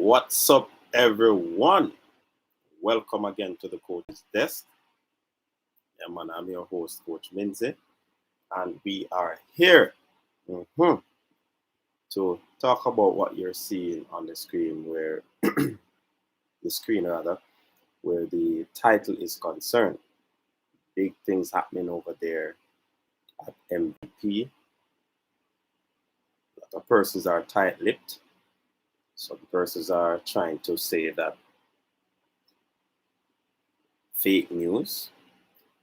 What's up, everyone? Welcome again to the Coach's Desk. Yeah, man, I'm your host, Coach Lindsay, and we are here to talk about what you're seeing on the screen, where where the title is concerned. Big things happening over there at MVP. A lot of persons are tight-lipped. Some persons are trying to say that fake news.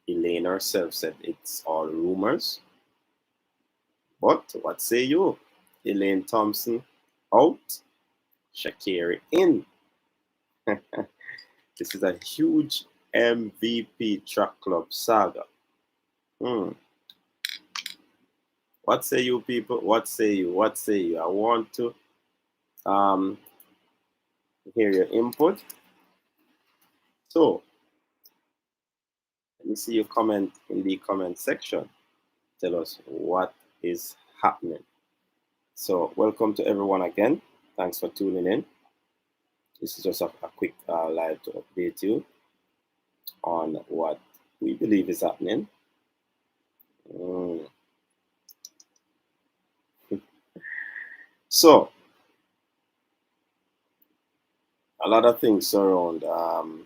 Elaine herself said it's all rumors. But what say you? Elaine Thompson out, Sha Carri in. This is a huge MVP track club saga. What say you, people? What say you? What say you? I want to hear your input. So let me see your comment in the comment section. Tell us what is happening. So welcome to everyone again. Thanks for tuning in. This is just a quick live to update you on what we believe is happening. So a lot of things surround the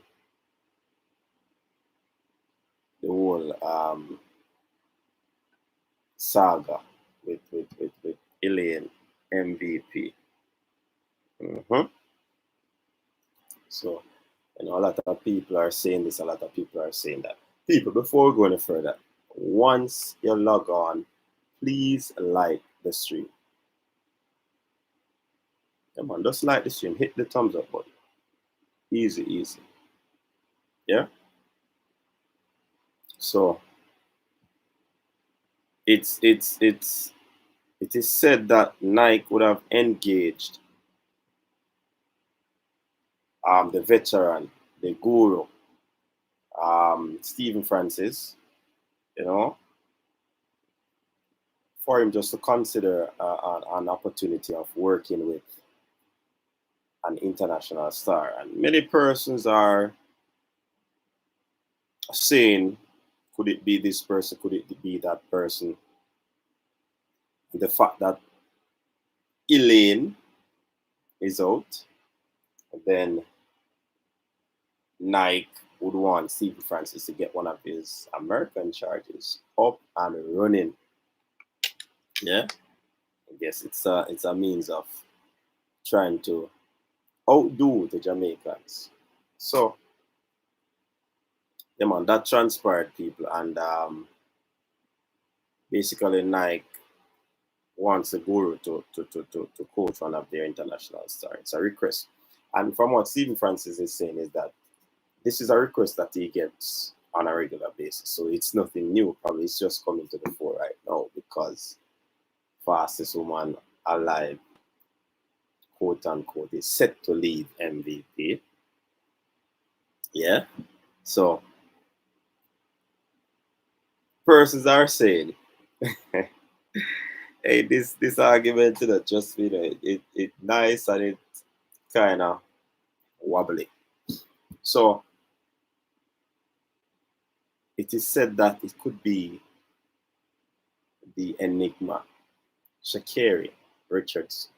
whole saga with Elaine MVP. So, a lot of people are saying this, a lot of people are saying that. People, before we go any further, once you log on, please like the stream. Come on, just like the stream, hit the thumbs up button. Easy. Yeah? So, it is said that Nike would have engaged the veteran, the guru, Stephen Francis, for him just to consider an opportunity of working with an international star. And many persons are saying, could it be this person? Could it be that person? And the fact that Elaine is out, then Nike would want Stephen Francis to get one of his American charges up and running. Yeah, I guess it's a means of trying to outdo the Jamaicans. So, yeah, man, that transpired, people, and basically Nike wants the guru to coach one of their international stars. It's a request, and from what Stephen Francis is saying is that this is a request that he gets on a regular basis. So it's nothing new. Probably it's just coming to the fore right now because fastest woman alive, quote unquote, is set to leave MVP. Yeah. So persons are saying, hey, this argument that just it nice and it kind of wobbly. So it is said that it could be the enigma, Sha Carri, Richardson.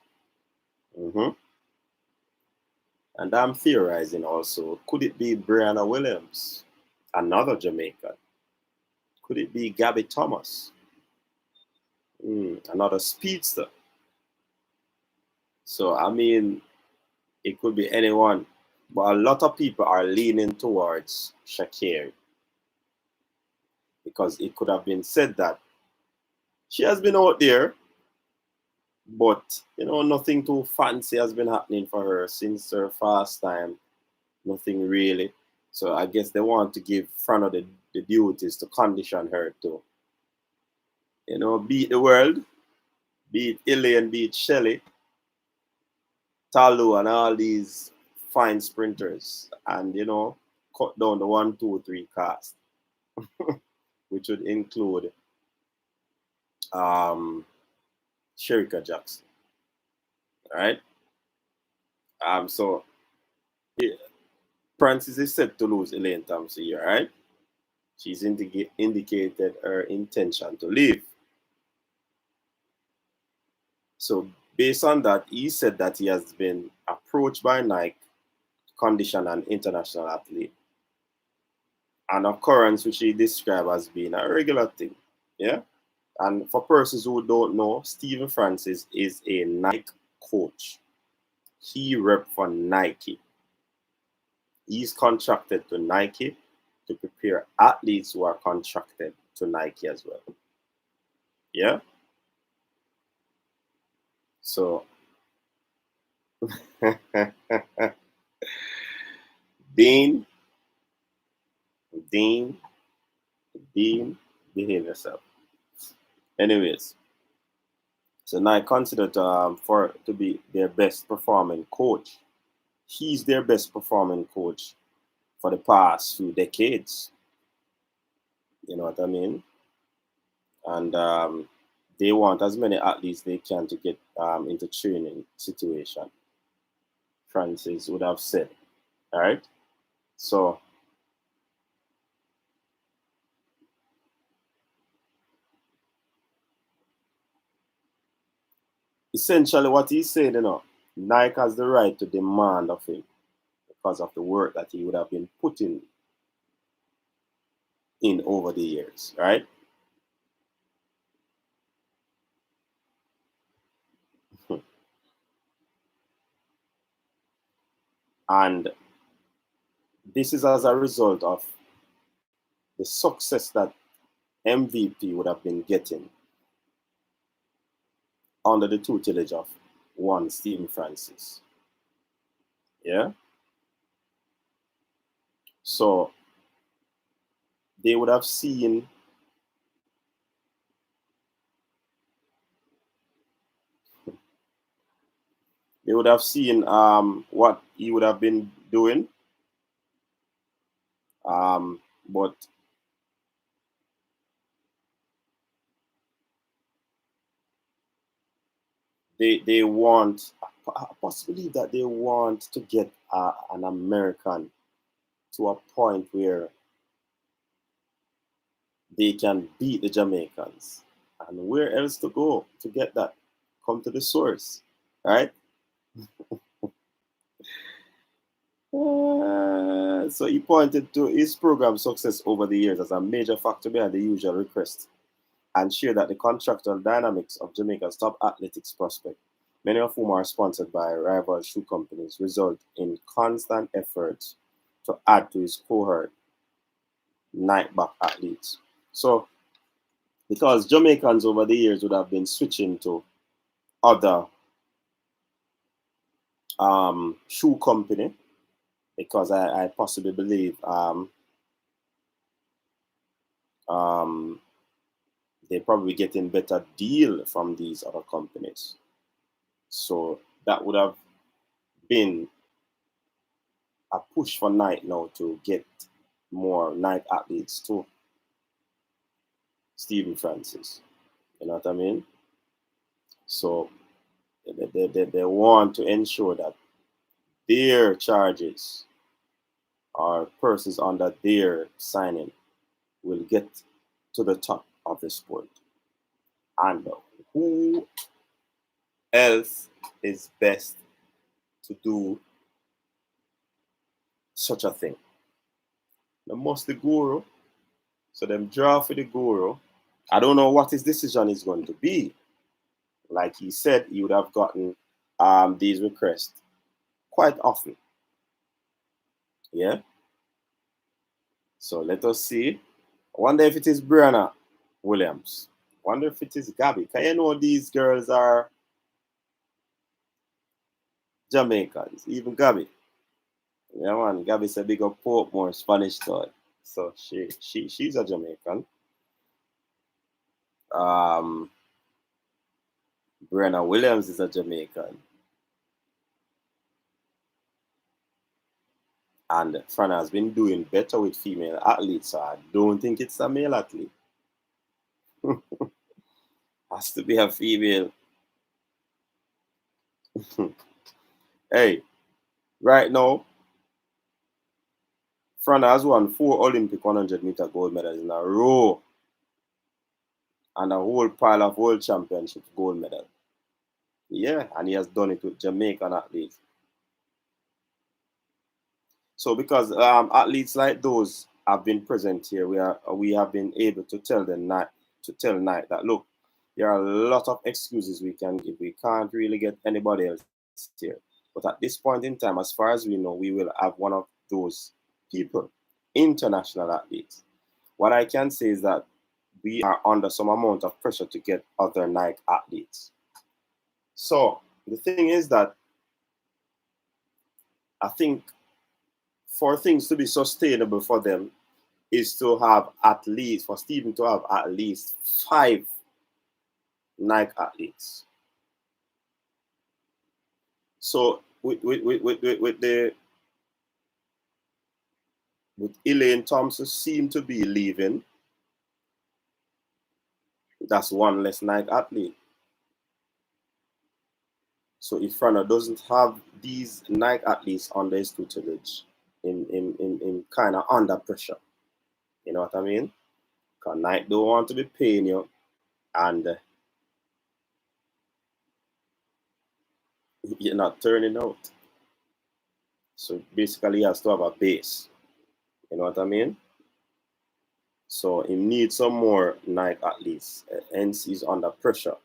And I'm theorizing also, could it be Brianna Williams, another Jamaican? Could it be Gabby Thomas, another speedster? So, I mean, it could be anyone, but a lot of people are leaning towards Sha Carri because it could have been said that she has been out there, but, nothing too fancy has been happening for her since her fast time. Nothing really. So I guess they want to give Frano the duties to condition her to, beat the world, beat Elaine, beat Shelley, Talu, and all these fine sprinters, and cut down the 1, 2, 3 cast, which would include Sherika Jackson. All right. So yeah, Francis is set to lose Elaine Thompson here, right? She's indicated her intention to leave. So based on that, he said that he has been approached by Nike, condition an international athlete, an occurrence which he described as being a regular thing. Yeah. And for persons who don't know, Stephen Francis is a Nike coach. He rep for Nike. He's contracted to Nike to prepare athletes who are contracted to Nike as well. Yeah. So Dean, Dean, Dean, behave yourself. Anyways, so Nike considered for to be their best performing coach. He's their best performing coach for the past few decades. You know what I mean? And they want as many athletes they can to get into training situation. Francis would have said, all right. So essentially, what he said, Nike has the right to demand of him because of the work that he would have been putting in over the years, right? And this is as a result of the success that MVP would have been getting under the tutelage of one Stephen Francis. Yeah. So they would have seen what he would have been doing. But they want possibly that they want to get an American to a point where they can beat the Jamaicans. And where else to go to get that? Come to the source, right? So he pointed to his program's success over the years as a major factor behind the usual request and shared that the contractual dynamics of Jamaica's top athletics prospect, many of whom are sponsored by rival shoe companies, result in constant efforts to add to his cohort night-back athletes. So, because Jamaicans over the years would have been switching to other shoe company, because I possibly believe they're probably getting better deal from these other companies. So that would have been a push for Nike now to get more Nike athletes to Stephen Francis. You know what I mean? So they want to ensure that their charges or persons under their signing will get to the top of the sport. And who else is best to do such a thing? The most the guru. So them draw for the guru. I don't know what his decision is going to be. Like he said, he would have gotten these requests quite often. Yeah. So let us see. I wonder if it is Brianna Williams. I wonder if it is Gabby. Can you know these girls are Jamaicans? Even Gabby. Yeah, man. Gabby said big up Pope more Spanish toy. So she's a Jamaican. Um, Brianna Williams is a Jamaican. And Fran has been doing better with female athletes, so I don't think it's a male athlete. Has to be a female. Hey, Right now, Frana has won 4 Olympic 100-meter gold medals in a row and a whole pile of world championship gold medal. Yeah, and he has done it with Jamaican athletes. So because athletes like those have been present here, we have been able to tell Nike that look, there are a lot of excuses we can give. We can't really get anybody else here. But at this point in time, as far as we know, we will have one of those people, international athletes. What I can say is that we are under some amount of pressure to get other Nike athletes. So the thing is that I think for things to be sustainable for them is to have at least, for Stephen to have at least 5 Nike athletes. So with Elaine Thompson seem to be leaving, that's one less Nike athlete. So if Frana doesn't have these Nike athletes under his tutelage, in kind of under pressure, you know what I mean? Because Nike don't want to be paying you, and you're not turning out. So basically, he has to have a base. You know what I mean? So he needs some more Nike athletes. Hence, he's under pressure.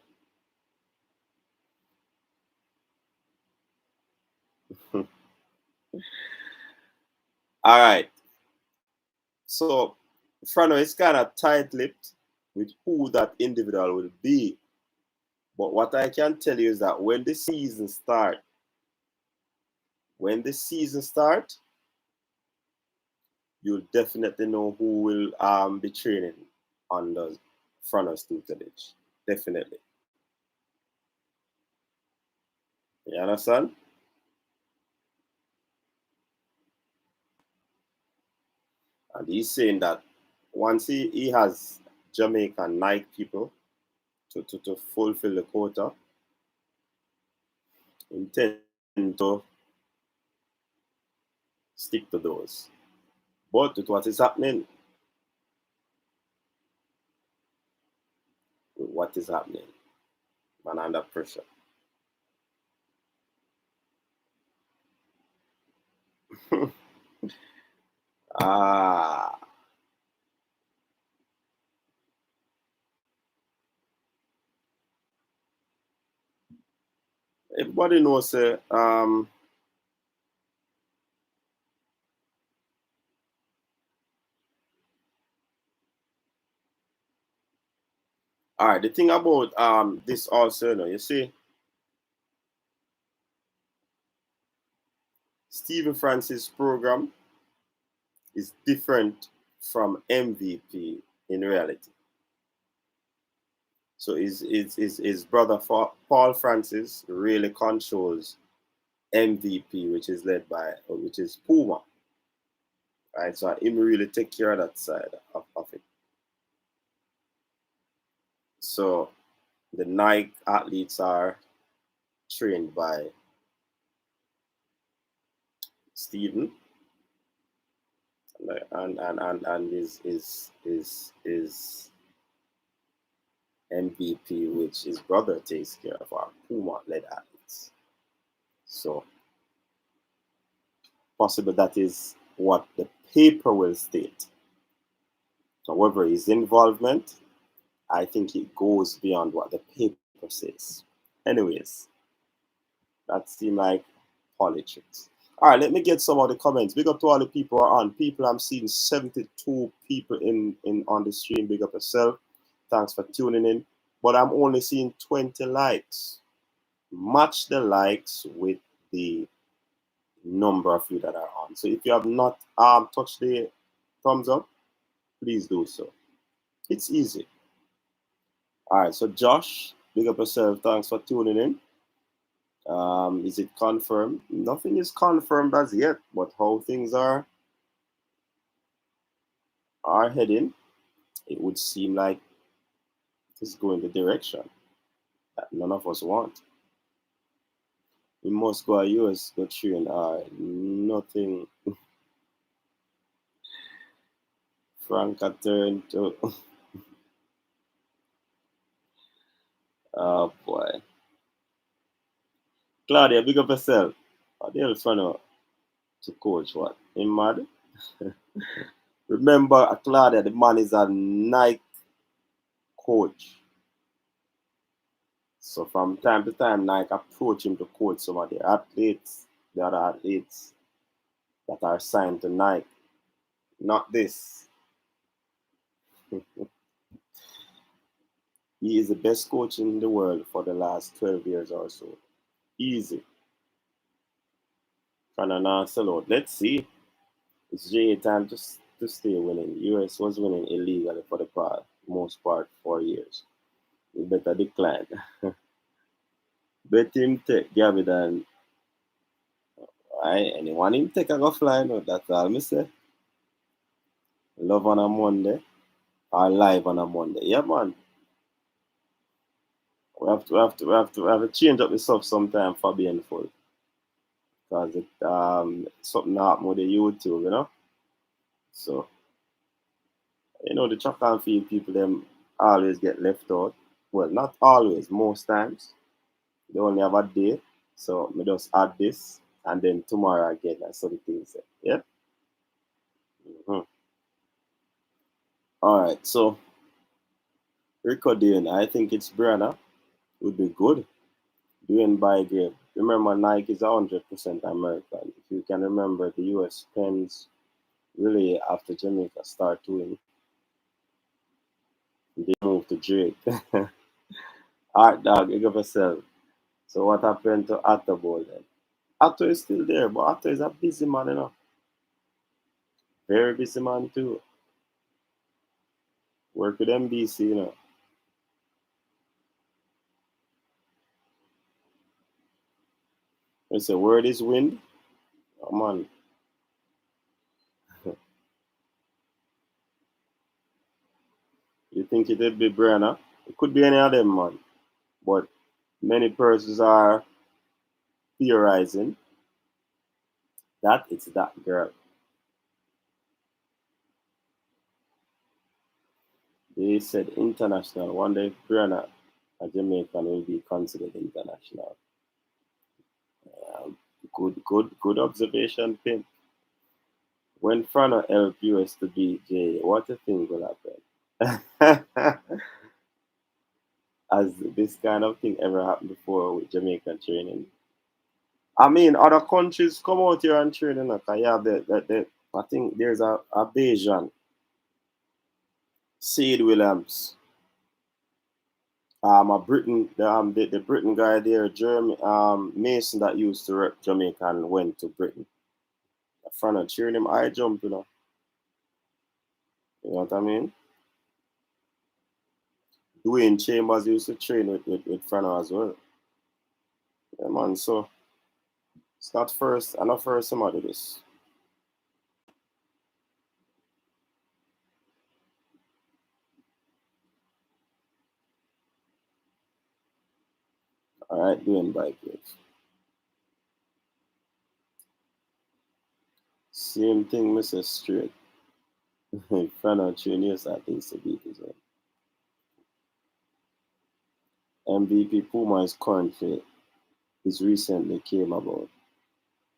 All right. So Frano is kind of tight-lipped with who that individual will be. But what I can tell you is that when the season starts, you'll definitely know who will be training under Frano's tutelage. Definitely. You understand? And he's saying that once he has Jamaican Nike people to fulfill the quota, intend to stick to those. But with what is happening, man, under pressure. ah, everybody knows. All right, the thing about this also, you see, Stephen Francis' program is different from MVP in reality. So his brother Paul Francis really controls MVP, which is Puma. Right? So him really take care of that side of it. So the Nike athletes are trained by Stephen and his MVP, which his brother takes care of, our Puma led athletes. So possible that is what the paper will state. However, his involvement, I think it goes beyond what the paper says. Anyways, that seemed like politics. All right, let me get some of the comments. Big up to all the people who are on. People, I'm seeing 72 people in on the stream. Big up yourself. Thanks for tuning in. But I'm only seeing 20 likes. Match the likes with the number of you that are on. So if you have not touched the thumbs up, please do so. It's easy. All right, so Josh, big up yourself. Thanks for tuning in. Is it confirmed? Nothing is confirmed as yet, but how things are heading, it would seem like it's going the direction that none of us want. He must go to US go train or nothing. Frank turned to oh boy. Claudia, big up yourself. What the hell fun to coach what? In mad? Remember Claudia, the man is a Nike coach. So from time to time Nike approach him to coach some of the athletes, the other athletes that are signed to Nike. Not this. He is the best coach in the world for the last 12 years or so. Easy. Can I sell out? Let's see. It's J time to stay winning. US was winning illegally for the most part 4 years. You better decline. Bet him take Gabby than anyone him take a go fly no, that's all me say. Love on a Monday or live on a Monday. Yeah man. We have to change up the stuff sometime for being full. Because it something happen with the YouTube, you know. So the track and field people them always get left out. Well, not always, most times. They only have a day. So me just add this and then tomorrow again. That's what the thing say. Yeah. Mm-hmm. All right. So recording, I think it's Brianna would be good. Doing by grade. Remember, Nike is 100% American. If you can remember, the US pens really after Jamaica start doing, they moved to Drake. Art dog, you give yourself. So what happened to Atto Boy then? Atto is still there, but Atto is a busy man, Very busy man too. Work with MBC. It's a word is wind. Oh man. You think it would be Brenner? It could be any of them, man. But many persons are theorizing that it's that girl. They said international. One day Brenner, a Jamaican, will be considered international. Um, good observation, Pim. When Frano help US to beat J, what do you think will happen? Has this kind of thing ever happened before with Jamaican training? I mean, other countries come out here and train, Cause you have I think there's a Bayesian, Sid Williams, a Britain, the Britain guy there, Jeremy, Mason that used to rep Jamaica and went to Britain. A friend of cheering him, I jump, You know what I mean? Dwayne Chambers used to train with Frano as well. Yeah, man, so it's not first, I'm not first somebody this. All right, doing bike race. Same thing, Mr. Straight. Frano train yes, I think to beat as well. MVP Puma is currently is recently came about.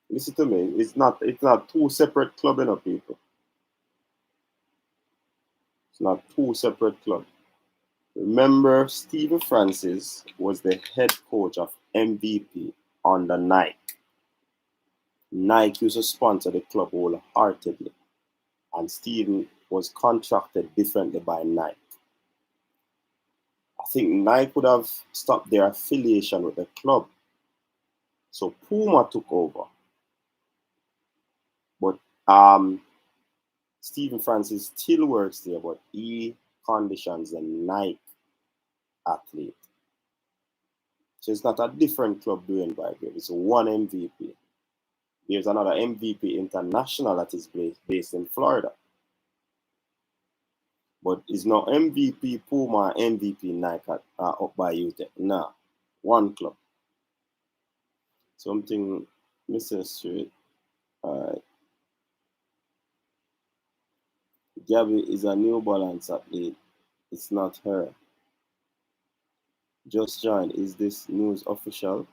Listen to me, it's not two separate club, people. It's not two separate clubs. Remember, Stephen Francis was the head coach of MVP under Nike. Nike used to sponsor the club wholeheartedly, and Stephen was contracted differently by Nike. I think Nike would have stopped their affiliation with the club. So Puma took over. But Stephen Francis still works there, but he conditions the Nike athlete. So it's not a different club doing by grade. It's one MVP. There's another MVP International that is based in Florida. But it's not MVP Puma, MVP Nike up by UTEP. Nah, one club. Something Mr. Straight. Alright. Gabby is a New Balance athlete. It's not her. Just joined. Is this news official?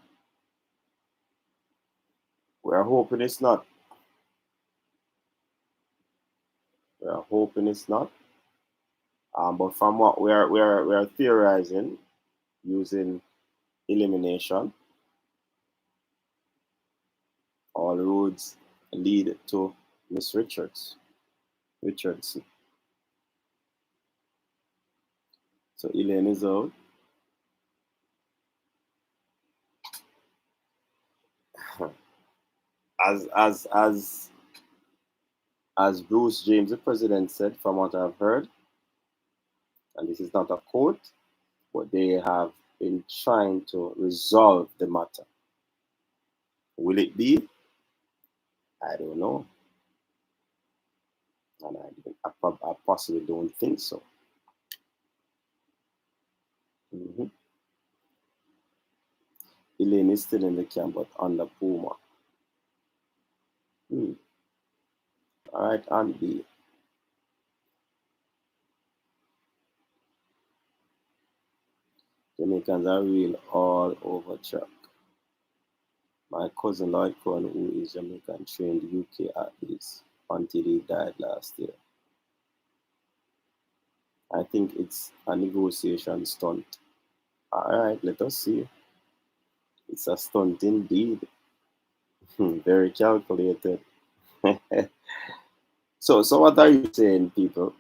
We're hoping it's not. We're hoping it's not. But from what we're theorizing using elimination, all roads lead to Miss Richardson. So Elaine is out. As Bruce James, the president, said, from what I've heard, and this is not a quote, but they have been trying to resolve the matter. Will it be? I don't know. And I possibly don't think so. Mm-hmm. Elaine is still in the camp, but under Puma. All right, and B. Jamaicans are real all over track. My cousin Lloyd Cohen, who is Jamaican, trained UK athletes until he died last year. I think it's a negotiation stunt. All right, let us see. It's a stunt indeed. Very calculated. So what are you saying, people?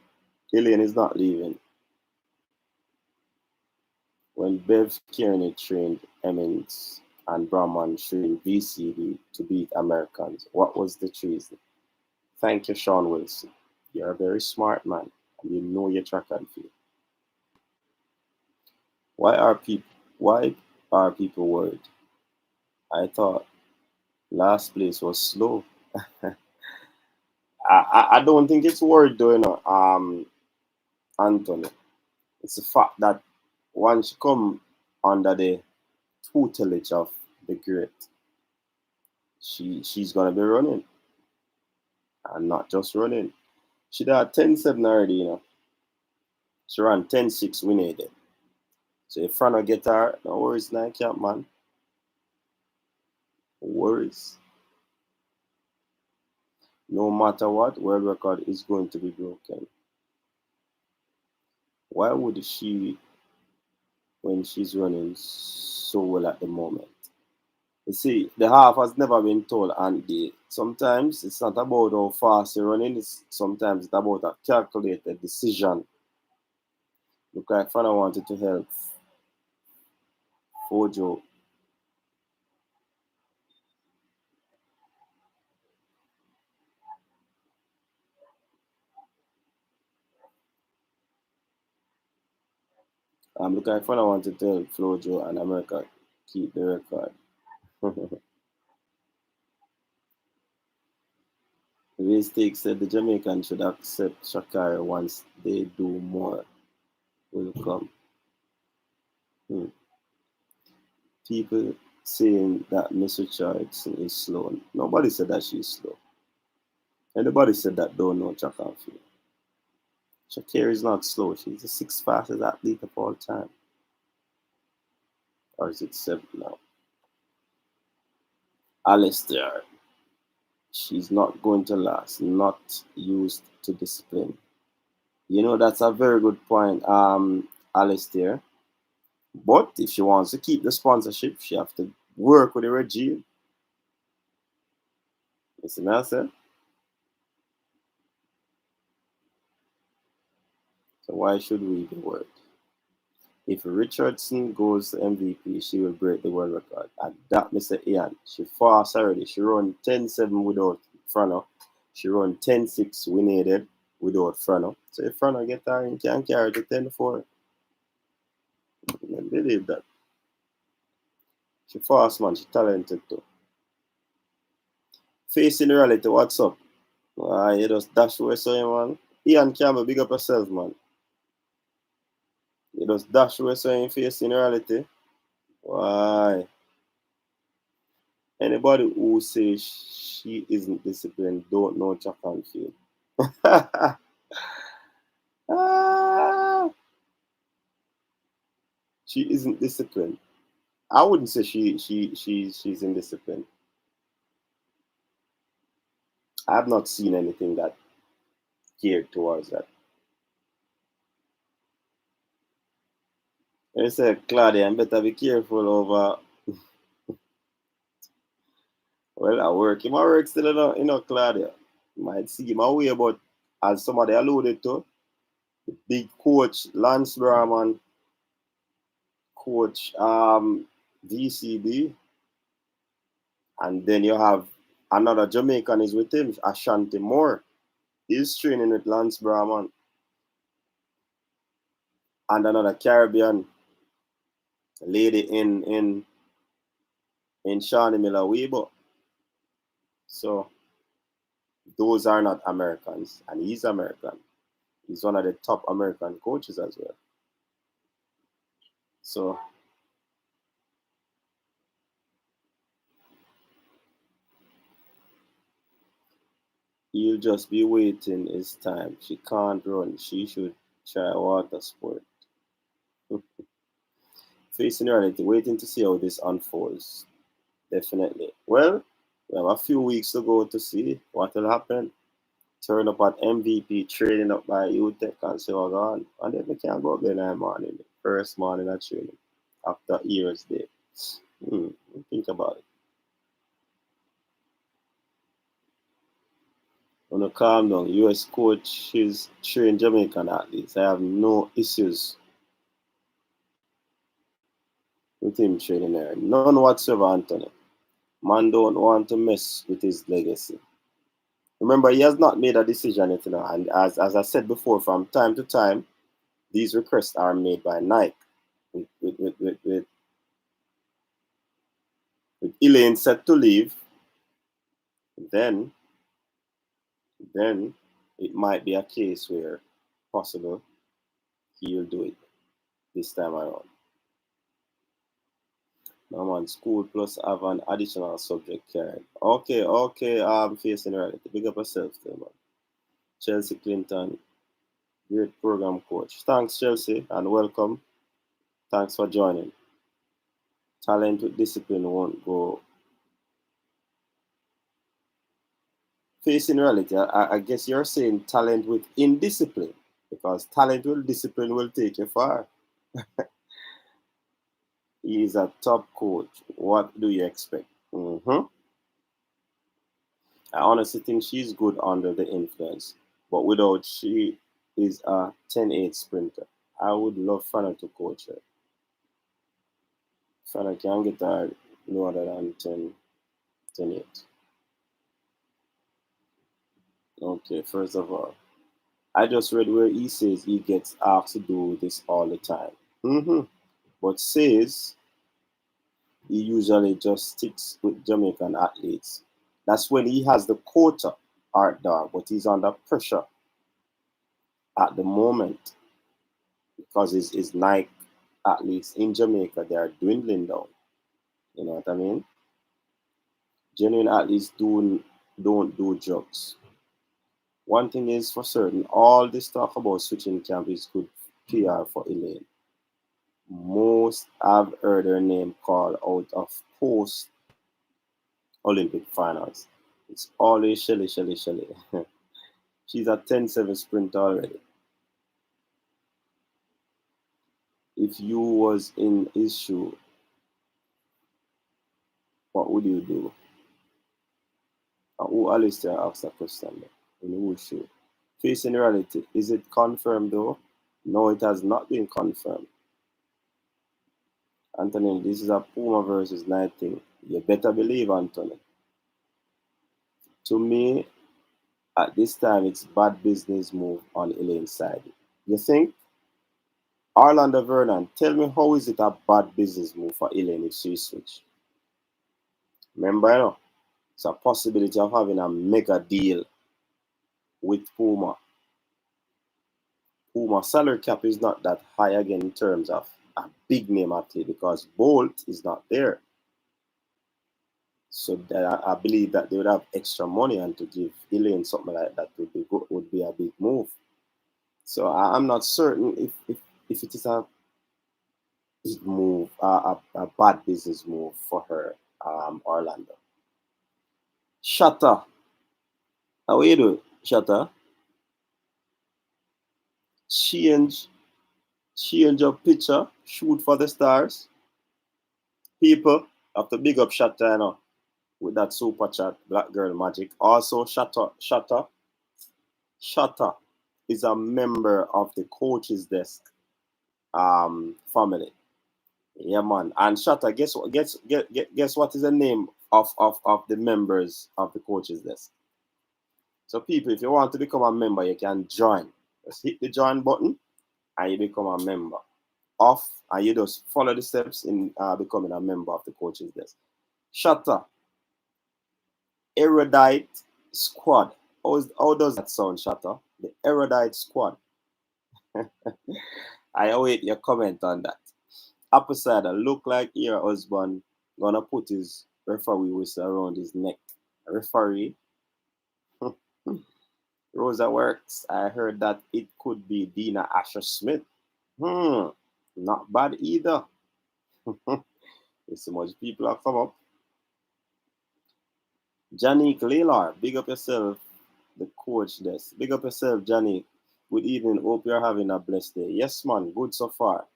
Elaine is not leaving. When Bev Kearney trained Emmons and Brahman trained VCB to beat Americans, what was the treason? Thank you, Sean Wilson. You're a very smart man, and you know your track and field. Why are people worried? I thought last place was slow. I don't think it's worried though, Anthony. It's the fact that once you come under the tutelage of the great, she's gonna be running. And not just running. She did 10-7 already, She ran 10-6 winning. So if Frano get her, no worries, now camp, man. No worries. No matter what, world record is going to be broken. Why would she, when she's running so well at the moment? You see, the half has never been told, and sometimes it's not about how fast you're running, sometimes it's about a calculated decision. Look like Frano wanted to help Fojo. Look like Frano wanted to help Flojo and America keep the record. Stake said the Jamaicans should accept Sha Carri once they do more will come. People saying that Miss Richardson is slow. Nobody said that she's slow. Anybody said that don't know track and field. Sha Carri is not slow. She's the 6th fastest athlete of all time. Or is it 7th now? Alistair. She's not going to last. Not used to discipline. That's a very good point, Alistair. But if she wants to keep the sponsorship, she have to work with the regime. You see what I said? So why should we be worried? If Richardson goes to MVP, she will break the world record. And that, Mr. Ian, she fast already. She run 10-7 without Frano. She run 10-6 winning without Frano. So if Frano get her, he can carry to 10-4. I believe that. She fast, man. She talented too. Facing reality, what's up? You just dash away, so man. Ian Campbell, big up yourself, man. You just dash away, so you facing reality. Why? Anyway. Anybody who says she isn't disciplined don't know track and field. Ah, she isn't disciplined. I wouldn't say she's indisciplined. I've not seen anything that geared towards that. I said, Claudia, I better be careful over. Well, I work. My work still, Claudia. You might see my way, but as somebody alluded to, the big coach, Lance Brahman, coach DCB, and then you have another Jamaican is with him, Ashanti Moore. He's training with Lance Brahman. And another Caribbean lady in Shawnee Miller Weibo. So those are not Americans, and he's American. He's one of the top American coaches as well. So he'll just be waiting his time. She can't run. She should try water sport. Facing reality, waiting to see how this unfolds. Definitely. Well, we have a few weeks to go to see what will happen. Turn up at MVP, trading up by UTEC and say, oh God. And then we can go up there in the morning, first morning of training, after years day. Think about it. When you calm down, US coaches train Jamaican athletes. I have no issues with him training there. None whatsoever, Anthony. Man don't want to mess with his legacy. Remember, he has not made a decision yet, and as I said before, from time to time, these requests are made by Nike with Elaine set to leave. Then it might be a case where possible he'll do it this time around. No man, school plus have an additional subject carried. Okay, facing reality. Big up yourself there, man. Chelsea Clinton, great program coach. Thanks, Chelsea, and welcome. Thanks for joining. Talent with discipline won't go. Facing reality, I guess you're saying talent with indiscipline, because talent with discipline will take you far. He is a top coach. What do you expect? I honestly think she's good under the influence, but without she is a 10-8 sprinter. I would love Fana to coach her. Fana can get her no other than 10-8. Okay, first of all, I just read where he says he gets asked to do this all the time. But says he usually just sticks with Jamaican athletes. That's when he has the quota, Art Dog, but he's under pressure at the moment because his Nike athletes in Jamaica, they are dwindling down. You know what I mean? Genuine athletes don't do drugs. One thing is for certain, all this talk about switching camp is good PR for Elaine. Most have heard her name called out of post Olympic finals. It's always Shelly. She's a 10-7 sprint already. If you was in his shoe, what would you do? Who Alistair asked that question in whose shoe? Facing reality, is it confirmed though? No, it has not been confirmed. Anthony, this is a Puma versus Night thing. You better believe, Anthony. To me, at this time, it's bad business move on Elaine's side. You think? Orlando Vernon, tell me how is it a bad business move for Elaine if she switch? Remember, it's a possibility of having a mega deal with Puma. Puma salary cap is not that high again in terms of a big name athlete because Bolt is not there. So I believe that they would have extra money, and to give Elaine something like that would be a big move. So I'm not certain if it is a big move, a bad business move for her, Orlando. Shatta, how you doing, Shatta? Change, change your picture, shoot for the stars. People have to big up Shatta, you know, with that super chat, Black Girl Magic. Also, Shatta is a member of the coaches desk family. Yeah, man. And Shatta, guess what? Guess what is the name of the members of the coaches desk? So, people, if you want to become a member, you can join. Just hit the join button, and you become a member. And you just follow the steps in becoming a member of the coaches desk. Shatta, erudite squad. How does that sound, Shatta? The erudite squad. I await your comment on that. Upside, look like your husband gonna put his referee whistle around his neck. Referee. Rosa Works. I heard that it could be Dina Asher Smith. Not bad either. You see much people have come up. Janique Lilar, big up yourself, the coach desk. Big up yourself, Janique. Good evening. Hope you're having a blessed day. Yes, man. Good so far.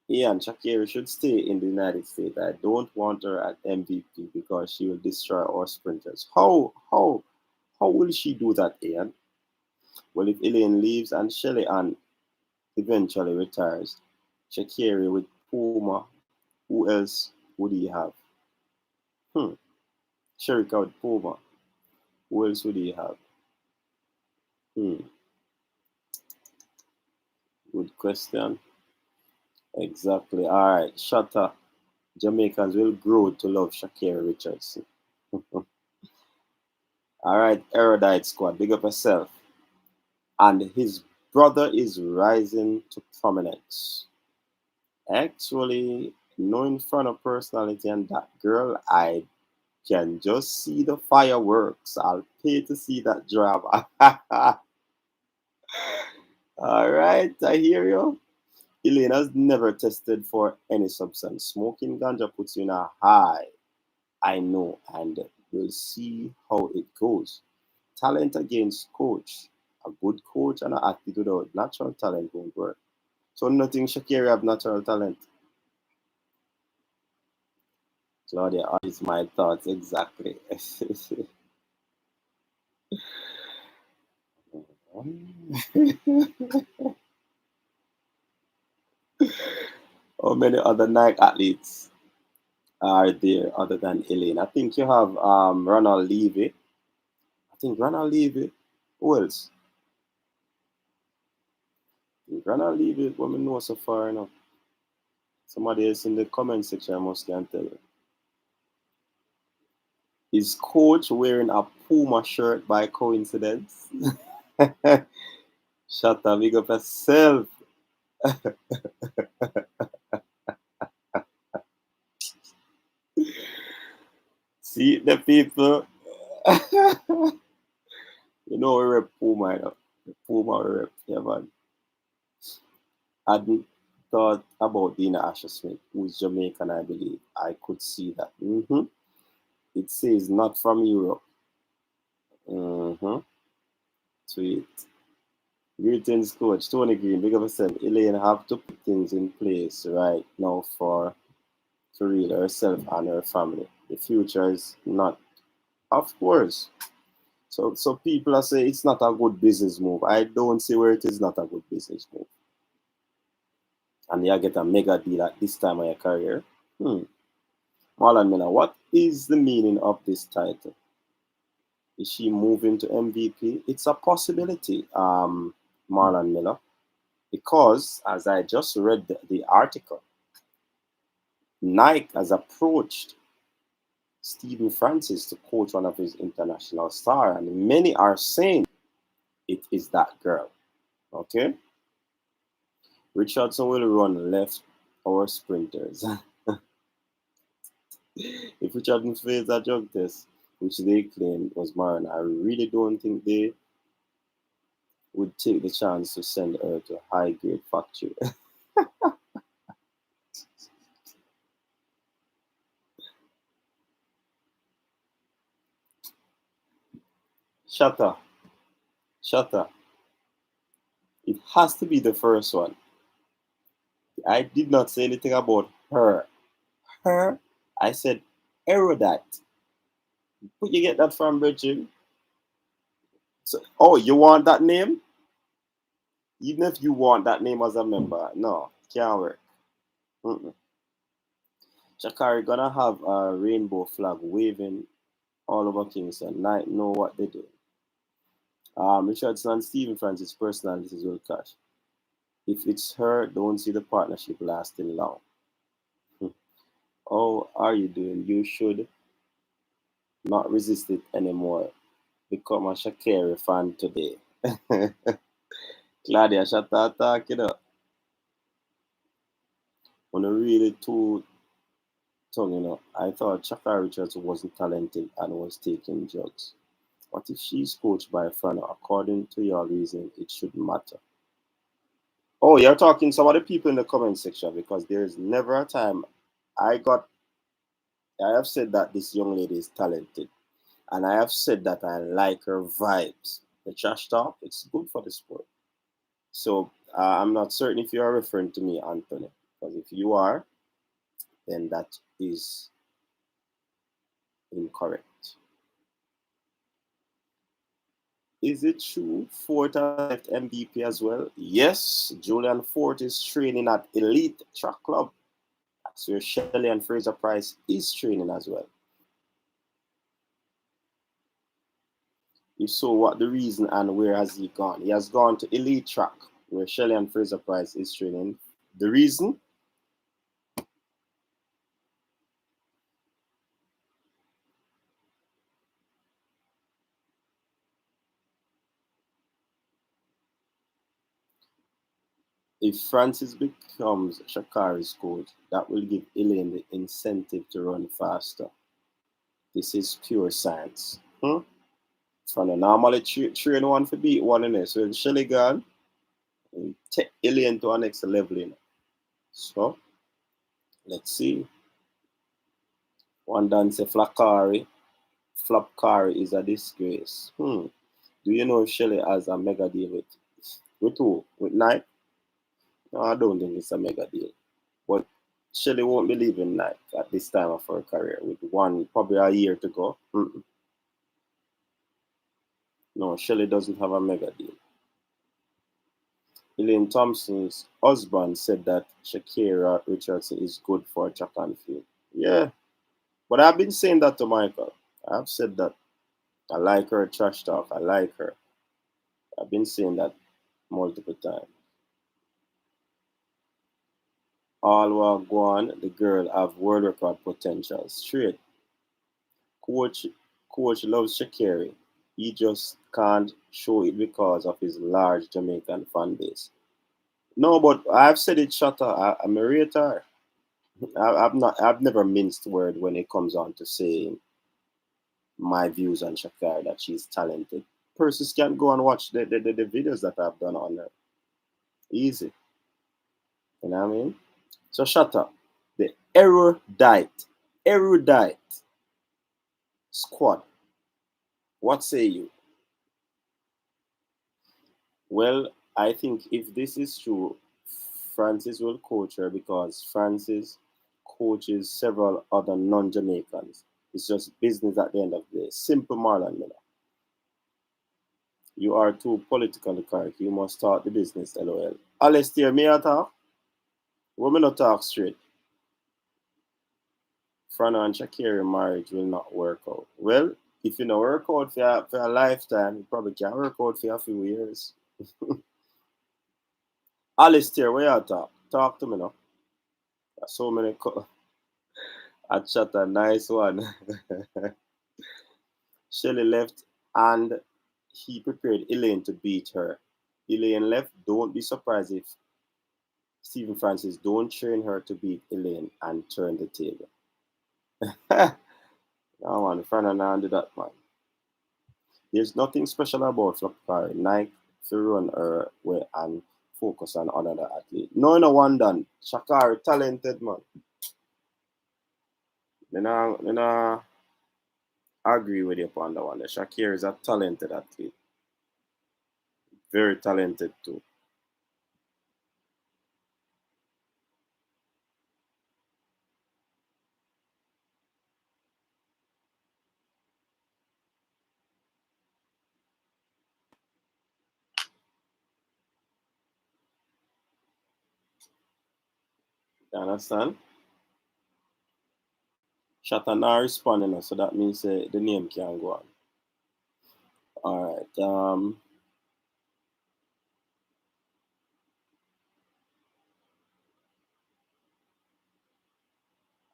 Ian, Sha Carri should stay in the United States. I don't want her at MVP because she will destroy our sprinters. How will she do that, Ian? Well, if Elaine leaves and Shelly Ann eventually retires, Sha Carri with Puma, who else would he have? Sherika with Puma. Who else would he have? Good question. Exactly. All right. Shatta. Jamaicans will grow to love Sha Carri Richardson. All right. Erudite squad. Big up yourself. And his brother is rising to prominence. Actually, knowing front of personality and that girl, I can just see the fireworks. I'll pay to see that drama. All right, I hear you. Elaine has never tested for any substance. Smoking ganja puts you in a high. I know, and we'll see how it goes. Talent against coach. A good coach and an athlete without natural talent won't work. So nothing Sha Carri have natural talent. Claudia is my thoughts exactly. How many other Nike athletes are there other than Elaine? I think you have Ronald Levy. I think Ronald Levy. Who else? Ronald Levy is what we know so far enough. Somebody else in the comment section I must can tell you. Is coach wearing a Puma shirt by coincidence? Shut up, big up yourself. See the people. You know we rep Puma, you know. Puma we rep, yeah man. I hadn't thought about Dina Asher Smith, who's Jamaican, I believe. I could see that. It says not from Europe. Sweet. Greetings, Coach Tony Green. Big up yourself. Elaine have to put things in place right now for to read herself and her family. The future is not, of course. So people are saying it's not a good business move. I don't see where it is not a good business move. And you get a mega deal at this time of your career. Marlon Miller, what is the meaning of this title? Is she moving to MVP? It's a possibility, Marlon Miller, because as I just read the article, Nike has approached Stephen Francis to coach one of his international stars, and many are saying it is that girl. Okay? Richardson will run left our sprinters. If Richardson fails a drug test, which they claim was marijuana. I really don't think they would take the chance to send her to a high-grade factory. Shatter. Shatter. It has to be the first one. I did not say anything about her. Her, I said erudite. Where you get that from, Bridget? So, oh, you want that name? Even if you want that name as a member, no, can't work. Mm-mm. Sha Carri gonna have a rainbow flag waving all over Kingston. Night know what they do. Richardson and Stephen Francis' personalities will clash. If it's her, don't see the partnership lasting long. How are you doing? You should not resist it anymore. Become a Sha Carri fan today. Claudia, shut that talk, you know. When I read it too tongue, you know, I thought Sha Carri Richardson wasn't talented and was taking drugs. What if she's coached by a friend? According to your reason, it shouldn't matter. Oh, you're talking some other people in the comment section because there's never a time I got. I have said that this young lady is talented, and I have said that I like her vibes. The trash talk, it's good for the sport. So I'm not certain if you are referring to me, Anthony, because if you are, then that is incorrect. Is it true Fort left MVP as well? Yes, Julian Fort is training at Elite Track Club. That's where Shelley and Fraser Price is training as well. If so, what the reason and where has he gone? He has gone to Elite Track, where Shelley and Fraser Price is training. The reason? If Francis becomes Sha Carri's coach, that will give Elaine the incentive to run faster. This is pure science. From the normally train one for beat one in there. So if Shelley gone, take Elaine to our next level. You know. So let's see. One dance Flacari. Flapcari is a disgrace. Do you know if Shelley has a mega deal with who? With Nike? No, I don't think it's a mega deal. But Shelley won't be leaving Nike at this time of her career with probably a year to go. No, Shelley doesn't have a mega deal. Elaine Thompson's husband said that Sha Carri Richardson is good for track and field. Yeah, but I've been saying that to Michael. I've said that I like her trash talk. I like her. I've been saying that multiple times. All while gone, the girl have world record potential. Straight. Coach Coach loves Sha Carri. He just can't show it because of his large Jamaican fan base. No, but I've said it, Shatter. I'm a rater. I've not. I've never minced word when it comes on to saying my views on Sha Carri that she's talented. Persons can go and watch the videos that I've done on her. Easy. You know what I mean? So shut up. The erudite squad. What say you? Well, I think if this is true, Francis will coach her because Francis coaches several other non-Jamaicans. It's just business at the end of the day. Simple Marlon Miller. You are too politically correct. You must start the business, LOL. Alistair, me I talk? Women not talk straight. Frano and Sha Carri marriage will not work out. Well, if you know work out for a lifetime, you probably can work out for a few years. Alistair, where you talk? Talk to me now. There's so many I chat a nice one. Shelley left and he prepared Elaine to beat her. Elaine left. Don't be surprised if Stephen Francis don't train her to beat Elaine and turn the table. I want to friend and I do that, man. There's nothing special about Sha Carri. Nike to run her way and focus on another athlete. No one done. Sha Carri talented, man. I agree with you upon that one. Sha Carri is a talented athlete. Very talented too. You understand? Shatta not responding, so that means the name can go on. All right.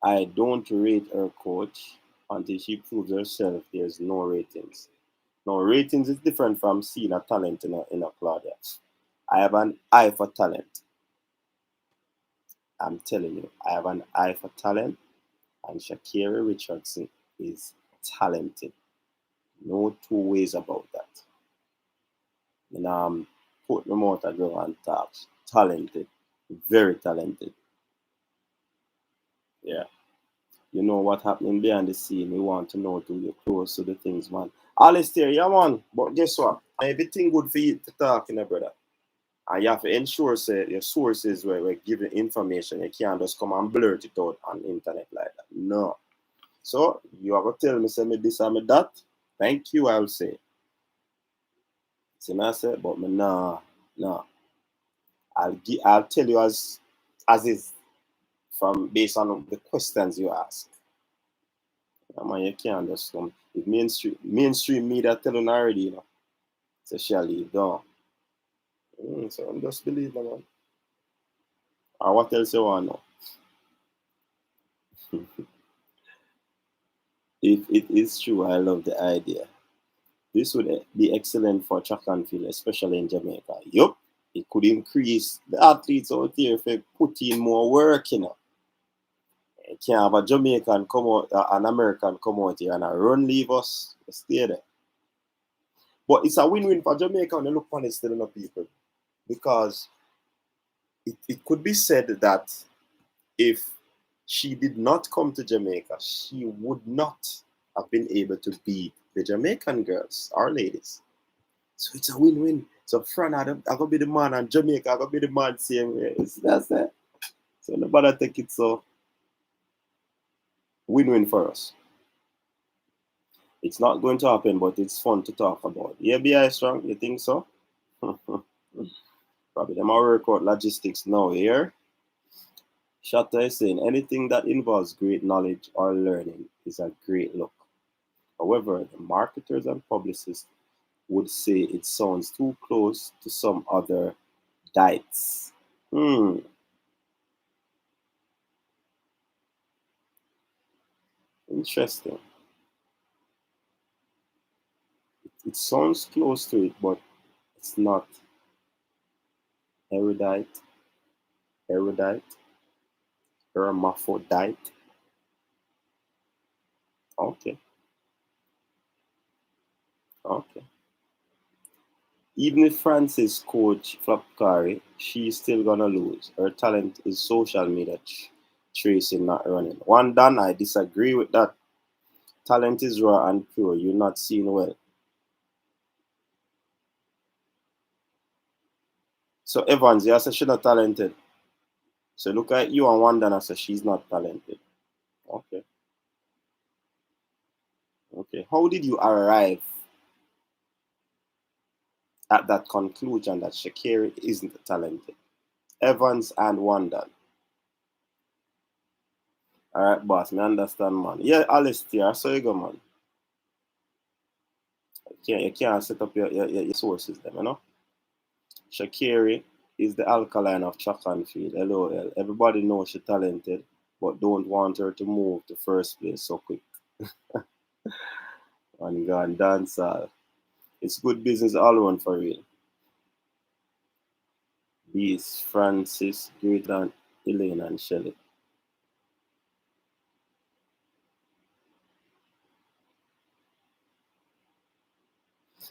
I don't rate her coach until she proves herself. There's no ratings. No ratings is different from seeing a talent in a Claudia. I have an eye for talent. I'm telling you, I have an eye for talent, and Sha Carri Richardson is talented. No two ways about that. And put them out at go and talk. Talented, very talented. Yeah. You know what happening behind the scene. You want to know till you're close to the things, man. Alistair, yeah, man. But guess what? Everything good for you to talk, brother. And you have to ensure say your sources where we're giving information. You can't just come and blurt it out on the internet like that. No. So you have to tell me, say me this and me that. Thank you, I'll say. See me I say, but me nah. I'll tell you as is from based on the questions you ask. I mean, you can't just come. If mainstream media telling already, so she'll leave down. So I'm just believe that, man. Or what else you want to know? If it is true, I love the idea. This would be excellent for track and field, especially in Jamaica. Yup, it could increase the athletes out there if they put in more work, You can't have a Jamaican come out, an American come out here and a run leave us. Stay there. But it's a win-win for Jamaica when you look on it still enough people. Because it could be said that if she did not come to Jamaica, she would not have been able to beat the Jamaican girls or ladies. So it's a win-win. So Fran, I gotta be the man, and Jamaica, I gotta be the man same way. That's it. So nobody take it so win-win for us. It's not going to happen, but it's fun to talk about. Yeah, BI strong, you think so? Probably them are work out logistics now here. Shatta is saying anything that involves great knowledge or learning is a great look. However, the marketers and publicists would say it sounds too close to some other diets. Interesting. It sounds close to it, but it's not erudite, erudite, hermaphrodite. Okay, okay. Even if Francis coach Sha Carri, she's still gonna lose. Her talent is social media tracing, not running. One done, I disagree with that. Talent is raw and pure. You're not seeing well. So Evans, you say she's not talented. So look at you and one done and say she's not talented. Okay, okay. How did you arrive at that conclusion that Sha Carri isn't talented? Evans and Wanda. All right, boss, me understand, man. Yeah, Alistair, so you go, man. You can't set up your sources, them, Sha Carri is the alkaline of track and field. LOL. Everybody knows she's talented, but don't want her to move to first place so quick. And go and dance. It's good business all around for real. These Francis, greater than Elaine and Shelley.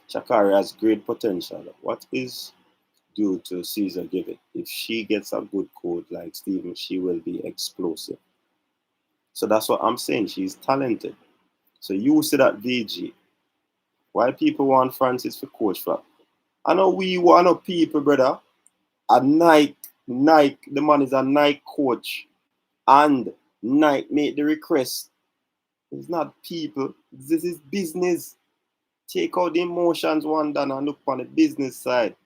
Sha Carri has great potential. What is due to Caesar give it? If she gets a good coach like Steven, she will be explosive. So that's what I'm saying. She's talented. So you see that VG. Why people want Francis for coach for? I know we want a people, brother. A Nike, the man is a Nike coach. And Nike made the request. It's not people. This is business. Take out the emotions one down and look on the business side.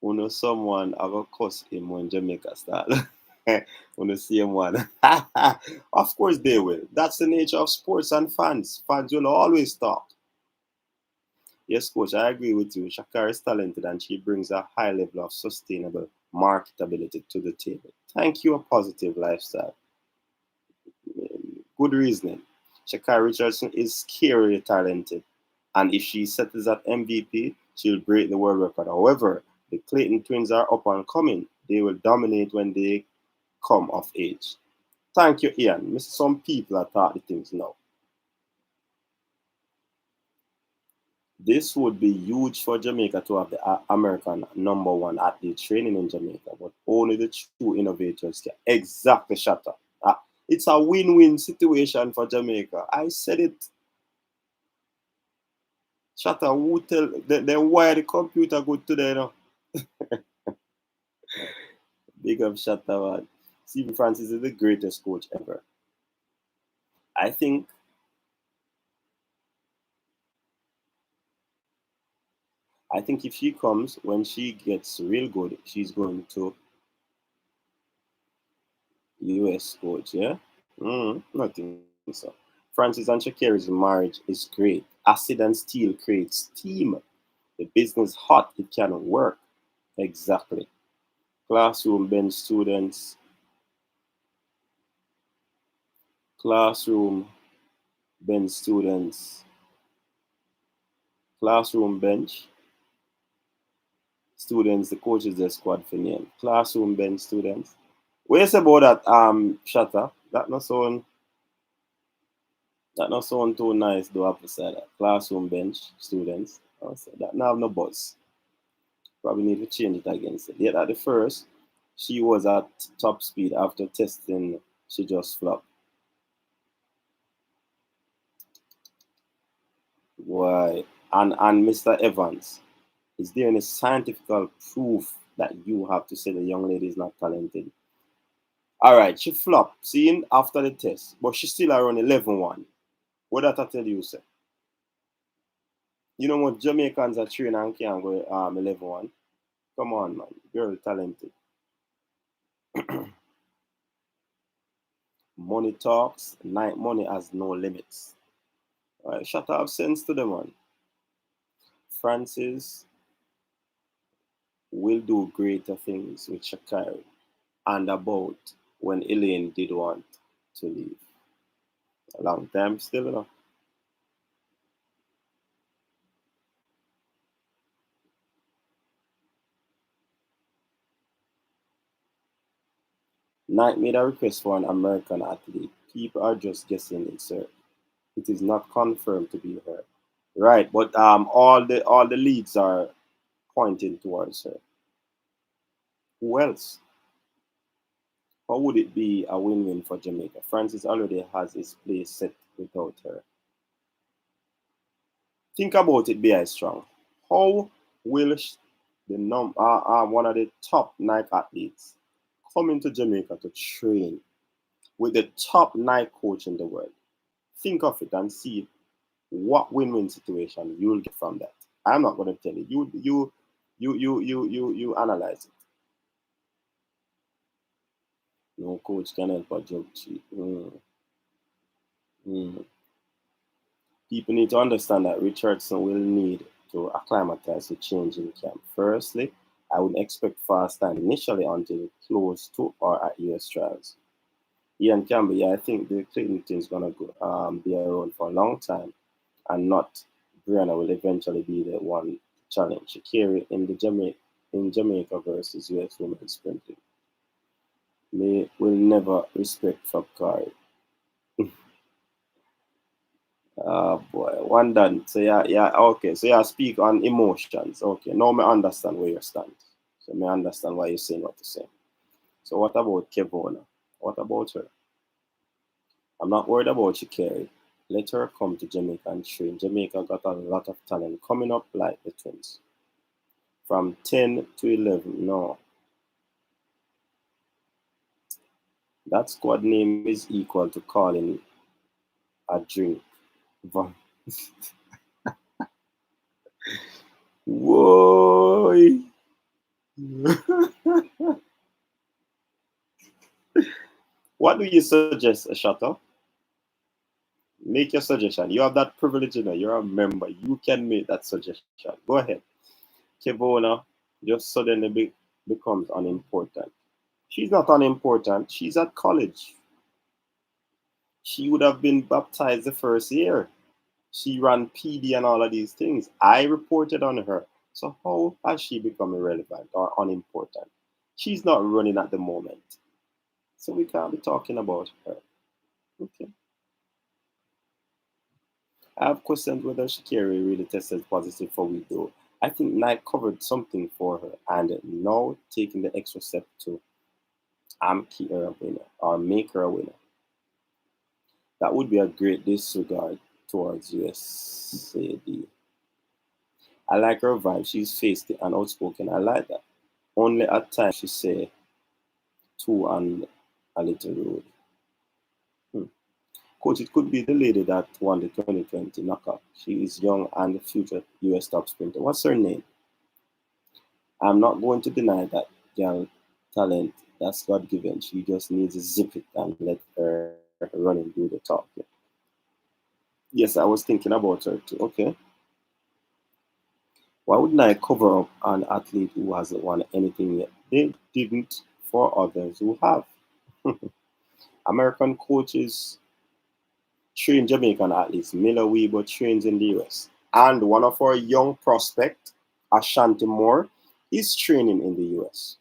You know someone have a cuss him when Jamaica start. On the same one. Of course they will. That's the nature of sports and fans. Fans will always talk. Yes, coach, I agree with you. Sha Carri is talented and she brings a high level of sustainable marketability to the table. Thank you, a positive lifestyle. Good reasoning. Sha Carri Richardson is scary talented. And if she settles at MVP, she'll break the world record. However, the Clayton twins are up and coming. They will dominate when they come of age. Thank you, Ian. Some people are talking things now. This would be huge for Jamaica to have the American number one athlete training in Jamaica, but only the true innovators can exactly shatter. It's a win-win situation for Jamaica. I said it. Shatter, who tell then why the computer good today now? Big up Shatter, man. Stephen Francis is the greatest coach ever. I think if she comes, when she gets real good, she's going to US coach, yeah? Nothing so. Francis and Sha Carri's marriage is great. Acid and steel creates steam. The business hot, it cannot work. Exactly. Classroom bench students. Classroom bench students. Classroom bench students. The coach is the squad for name. Classroom bench students. What you say about that, Shatter? That not sound too nice though opposite that. Classroom bench students. That now have no buzz. Probably need to change it against it. Yet at the first, she was at top speed. After testing, she just flopped. Why? And Mr. Evans, is there any scientific proof that you have to say the young lady is not talented? All right, she flopped, seeing after the test, but she still around 11-1. What that I tell you, sir? You know what Jamaicans are trained and can't go 11-1? Come on, man. Girl talented. Money talks, night money has no limits. All right, shut up sense to them, man. Francis will do greater things with Sha Carri and about when Elaine did want to leave. A long time still, you know. Knight made a request for an American athlete. People are just guessing it's her. It is not confirmed to be her. Right, but all the leads are pointing towards her. Who else? How would it be a win-win for Jamaica? Francis already has his place set without her. Think about it, B.I. Strong. How will one of the top Nike athletes come into Jamaica to train with the top Nike coach in the world? Think of it and see what win-win situation you'll get from that. I'm not going to tell you. You analyze it. No coach can help a job cheat. Mm. People need to understand that Richardson will need to acclimatize to change in camp. Firstly, I would expect fast time initially until close to or at US trials. Ian Campbell, yeah, I think the Clayton team is gonna go, be around for a long time, and not Brianna will eventually be the one challenge. She carry in Jamaica versus US women's sprinting. They will never respect for Carri. Oh boy, one done. So yeah, okay. So yeah, speak on emotions. Okay, now me understand where you stand. So me understand why you're saying what you're saying. So what about Kevona? What about her? I'm not worried about Sha Carri. Let her come to Jamaica and train. Jamaica got a lot of talent coming up like the twins. From 10 to 11, no. That squad name is equal to calling a drink. Whoa! What do you suggest, Shatta? Make your suggestion. You have that privilege, You're a member. You can make that suggestion. Go ahead. Kevona just suddenly becomes unimportant. She's not unimportant. She's at college. She would have been baptized the first year. She ran PD and all of these things. I reported on her. So how has she become irrelevant or unimportant? She's not running at the moment. So we can't be talking about her. Okay. I have questions whether Sha Carri really tested positive for weed though. I think Nike covered something for her and now taking the extra step to keep her a winner or make her a winner. That would be a great disregard towards USAD. I like her vibe. She's feisty and outspoken. I like that. Only at times she say too and a little rude. Hmm. Coach, it could be the lady that won the 2020 knockout. She is young and the future US top sprinter. What's her name? I'm not going to deny that young talent that's God given. She just needs to zip it and let her run and do the talk. Yes, I was thinking about her too. Okay. Why wouldn't I cover up an athlete who hasn't won anything yet? They didn't for others who have. American coaches train Jamaican athletes. Miller Weber trains in the US. And one of our young prospect, Ashanti Moore, is training in the US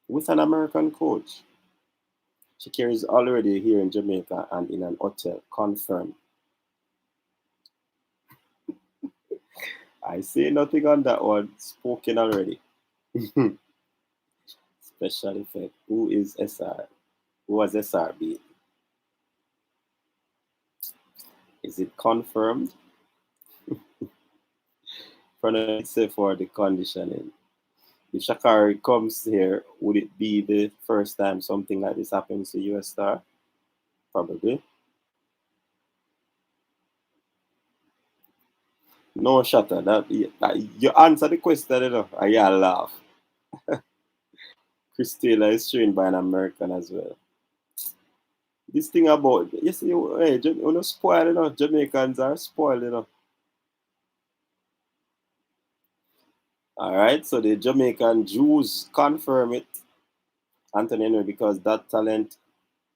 with an American coach. Sha Carri is already here in Jamaica and in an hotel, confirmed. I say nothing on that one, spoken already. Special effect. Who is SR? Who was SRB? Is it confirmed? Say for the conditioning. If Sha Carri comes here, would it be the first time something like this happens to US star? Probably. No, Shatter. You answer the question, and you laugh. Chris Taylor is trained by an American as well. This thing about hey, you know, spoiled, Jamaicans are spoiled, All right, so the Jamaican Jews confirm it, Anthony Henry, because that talent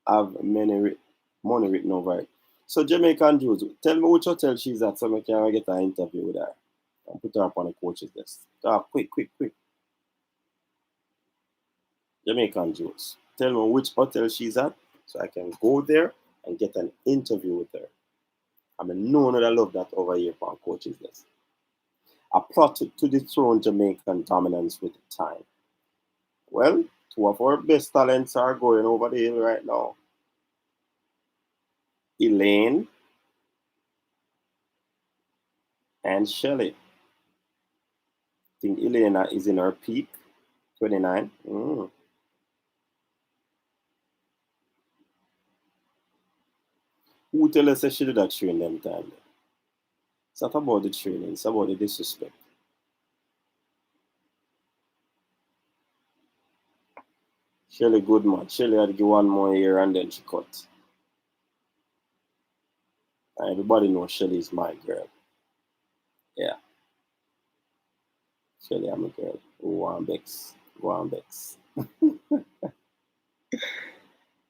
have money written over it. So Jamaican Jews, tell me which hotel she's at so I can get an interview with her and put her up on the coach's desk. Quick, quick, quick. Jamaican Jews, tell me which hotel she's at so I can go there and get an interview with her. I mean, no one I love that over here on coach's desk. A plot to dethrone Jamaican dominance with time. Well, two of our best talents are going over the hill right now. Elaine and Shelley. I think Elena is in her peak, 29. Who tell us that she did that train them time? It's not about the training, it's about the disrespect. Shelley Goodman. Shelley had to give one more year and then she cut. And everybody knows Shelley is my girl. Yeah. Shelley, I'm a girl. Go on, Bex. Go on, Bex. The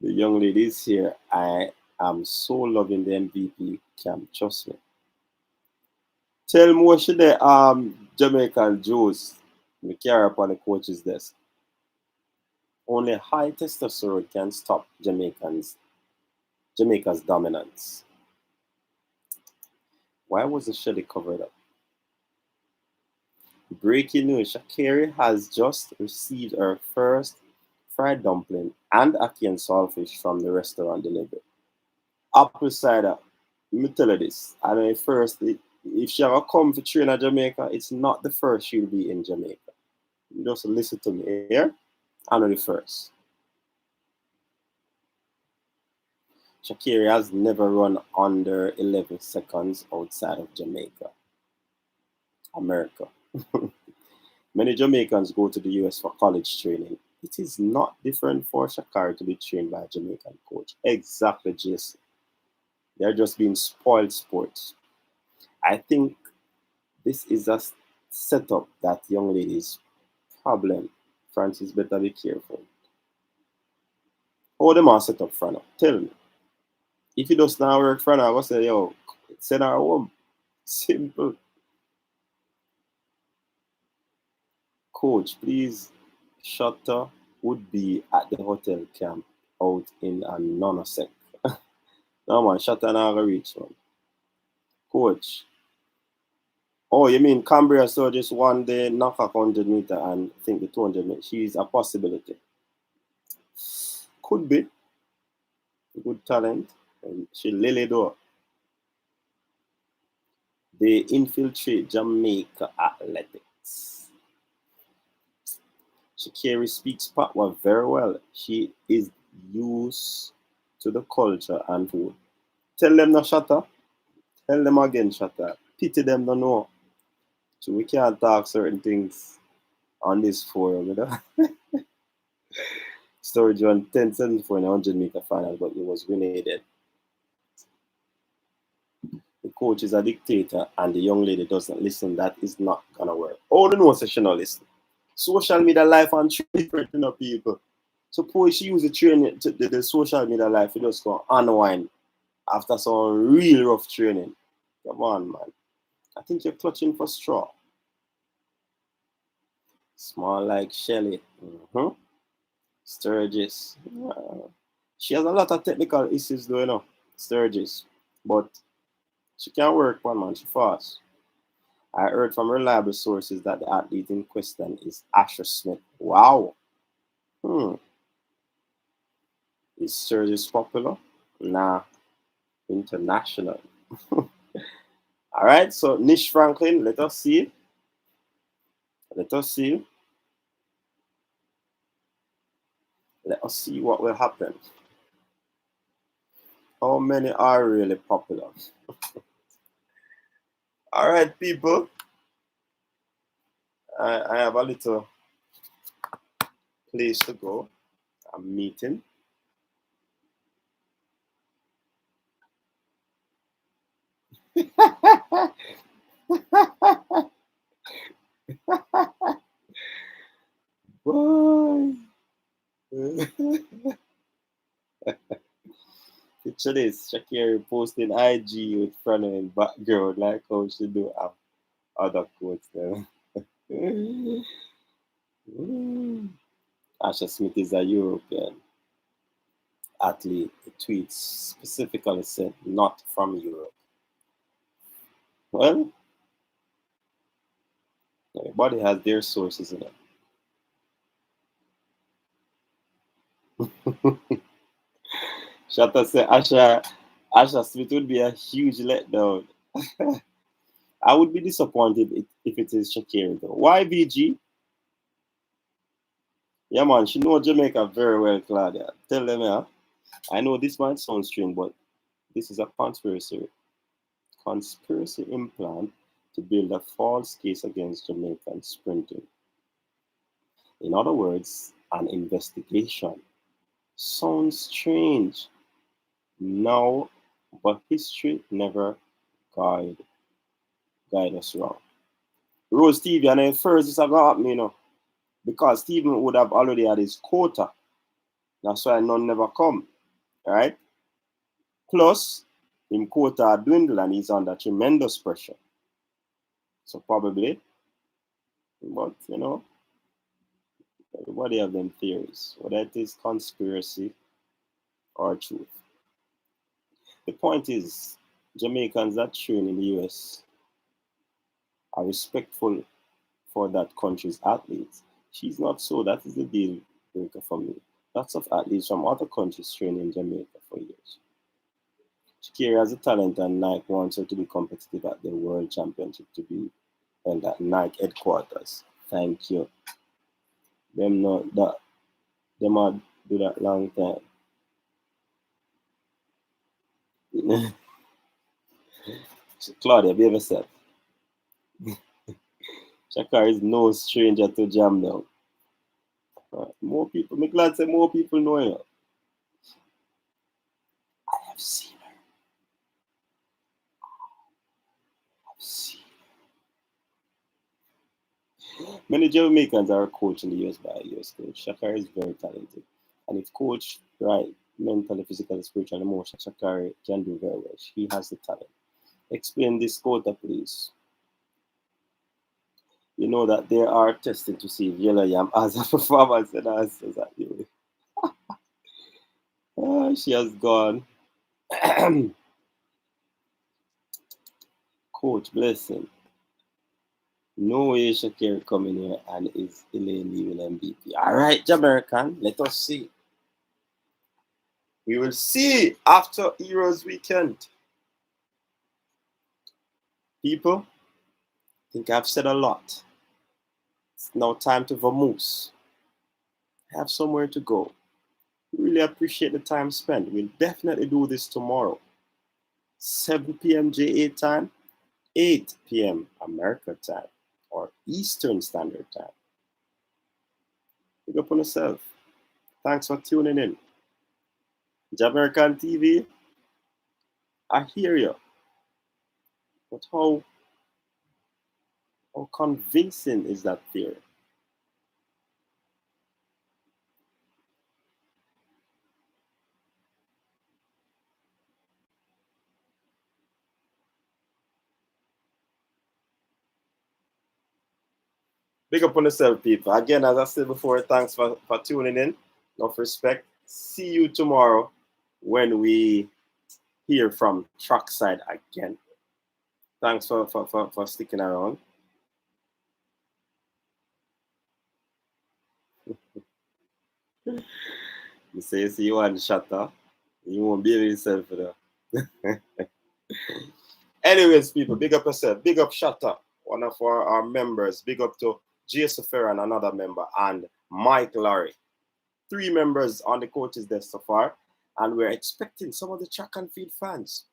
young ladies here, I am so loving the MVP camp. Trust me. Tell me what should the Jamaican Jews we carry up on the coach's desk. Only high testosterone can stop Jamaica's dominance. Why wasn't Shelly covered up? Breaking news, Sha Carri has just received her first fried dumpling and ackee and saltfish from the restaurant delivery. Apple cider, let me tell you this. I mean, first, if she ever come to train at Jamaica, it's not the first she'll be in Jamaica. Just listen to me here. I know the first. Sha Carri has never run under 11 seconds outside of Jamaica, America. Many Jamaicans go to the US for college training. It is not different for Sha Carri to be trained by a Jamaican coach. Exactly, Jason. They're just being spoiled sports. I think this is a setup that young ladies' problem. Francis better be careful. How them are set up front? Tell me. If it does not work front, I go say, yo, send her home. Simple. Coach, please, Shutter would be at the hotel camp out in a nanosec. No man, Shutter now gonna reach one. Coach. Oh, you mean Cambria so just one day knock a 100 meter and think the 200 meter. She's a possibility. Could be. Good talent. And she lily though. They infiltrate Jamaica athletics. Sha Carri speaks Patois very well. She is used to the culture and food. Tell them no Shatter. Tell them again Shatter. Pity them no know. So we can't talk certain things on this forum, you know. Storage won 10-74 in a 100 meter final, but it was grenaded. The coach is a dictator and the young lady doesn't listen. That is not gonna work. All the no session no listen. Social media life and different, you know, people. Suppose she use the training, the social media life, you just go unwind after some real rough training. Come on, man. I think you're clutching for straw. Small like Shelly. Sturgis. She has a lot of technical issues though, you know. Sturgis. But she can work, one man. She fast. I heard from reliable sources that the athlete in question is Asher Smith. Wow. Hmm. Is Sturgis popular? Nah. International. All right, so Nish Franklin, let us see. Let us see. Let us see what will happen. How many are really popular? All right, people. I have a little place to go. I'm meeting. Boy. Picture this, Sha Carri posting IG with front and background like how she do have other quotes there. Asha Smith is a European athlete. The tweet specifically said not from Europe. Well, everybody has their sources in it. Shatta said Asha Smith would be a huge letdown. I would be disappointed if it is Sha Carri though. Why BG? Yeah man, she know Jamaica very well, Claudia. Tell them yeah. I know this might sound strange, but this is a conspiracy implant to build a false case against Jamaican sprinting. In other words, an investigation. Sounds strange. No, but history never guide us wrong. Rose Stevie, and then first this have happened, you know, because Stephen would have already had his quota. That's why none never come. Right? Plus, him quota dwindled and he's under tremendous pressure. So probably, but you know, everybody have them theories, whether it is conspiracy or truth. The point is, Jamaicans that train in the US are respectful for that country's athletes. She's not so. That is the deal breaker for me. Lots of athletes from other countries train in Jamaica for years. Sha Carri has a talent and Nike wants her to be competitive at the World Championship to be held at Nike headquarters. Thank you. Them not that them are do that long time. Claudia, behave yourself. Sha Carri is no stranger to jam now. More people, me glad say more people know her. I have seen her. I've seen her. Many Jamaicans are coached in the US by a US coach. Sha Carri is very talented. And if coached right, mentally, physically, spiritually, emotionally, Sha Carri can do very well. She has the talent. Explain this quota, please. You know that they are testing to see if Yellow Yam has a performance and answers at you. She has gone. Coach, blessing. No way Sha Carri coming here and is Elaine leaving MVP. All right, Jamaican, let us see. We will see after Heroes Weekend. People, I think I've said a lot. It's now time to vamoose. I have somewhere to go. Really appreciate the time spent. We'll definitely do this tomorrow. 7 p.m. JA time, 8 p.m. America time, or Eastern Standard Time. Pick up on yourself. Thanks for tuning in. Jamaican TV, I hear you. But how convincing is that theory? Big up on yourself, people. Again, as I said before, thanks for tuning in. Enough respect. See you tomorrow when we hear from Trackside again. Thanks for sticking around. You say you see you want to shut up. You won't be yourself for that. Anyways, people, big up yourself. Big up Shatta, one of our members. Big up to Jason Ferran, another member, and Mike Larry. 3 members on the coaches desk so far. And we're expecting some of the track and field fans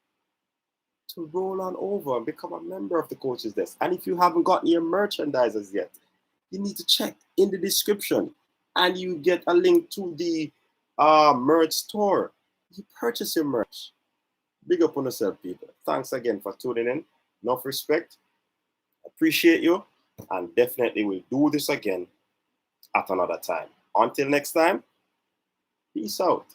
to roll on over and become a member of the coaches desk. And if you haven't gotten your merchandise as yet, you need to check in the description and you get a link to the merch store. You purchase your merch. Big up on yourself, people. Thanks again for tuning in. Enough respect. Appreciate you. And definitely we'll do this again at another time. Until next time, peace out.